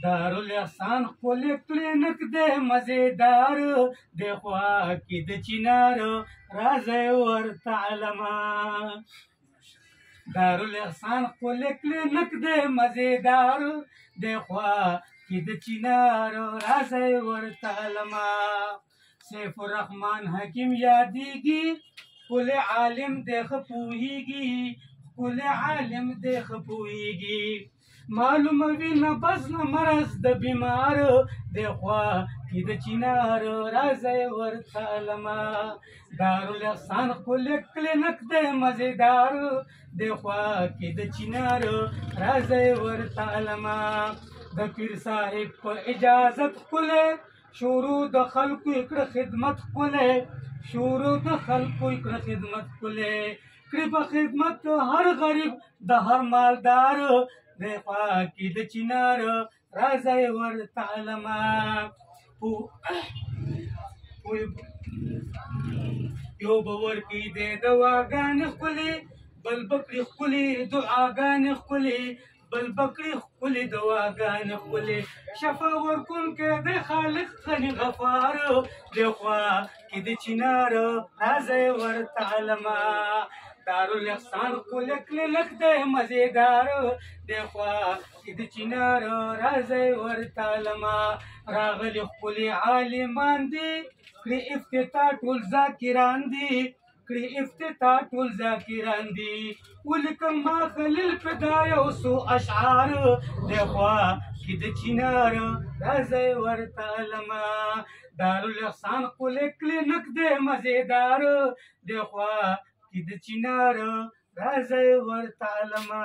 دارالاحسان ښکلی کلینک دی مزېدار دی خوا کې د چنار راځئ ورته علمه دارالاحسان ښکلی کلینک دی مزېدار دی خوا کې د چنار راځئ ورته علمه سیف الرحمن حکیم یادېږي ښکلی عالم دی ښه پوهېږي ښکلی عالم دی ښه پوهېږي معلوموي نه بس نه مرض د بیمار دی خوا کې د چنار راځئ ورته علمه دارالاحسان ښکلی کلینک دی مزېدار دی خوا کې د چنار راځئ ورته علمه د پیر صاحب په اجازت ښکلی شروع د خلکو یې کړه خدمت ښکلی شروع د خلکو یې کړه خدمت ښکلی کړي په خدمت هر غریب د هر مالدار دی خوا کې د چنار راځئ ورته علمه یو به ورکوي دی دواګانې ښکلې بل به کړي ښکلې دعاګانې ښکلې بل به کړي ښکلې دواګانې ښکلې شفا ورکوونکی دی خالق غني غفار دی خوا کې د چنار راځئ ورته علمه دارالاحسان ښکلی کلینک دی مزېدار دی خوا کې د چنار راځئ ورته علمه راغلي ښکلي عالمان دي کړي افتتاح ټول ذاکران دي کړي افتتاح ټول ذاکران دي ولیکم ما خلیل فدا یو څو اشعار دی خوا کې د چنار راځئ ورته علمه دارالاحسان ښکلی کلینک دی مزېدار دی خوا کې د چنار راځئ ورته علمه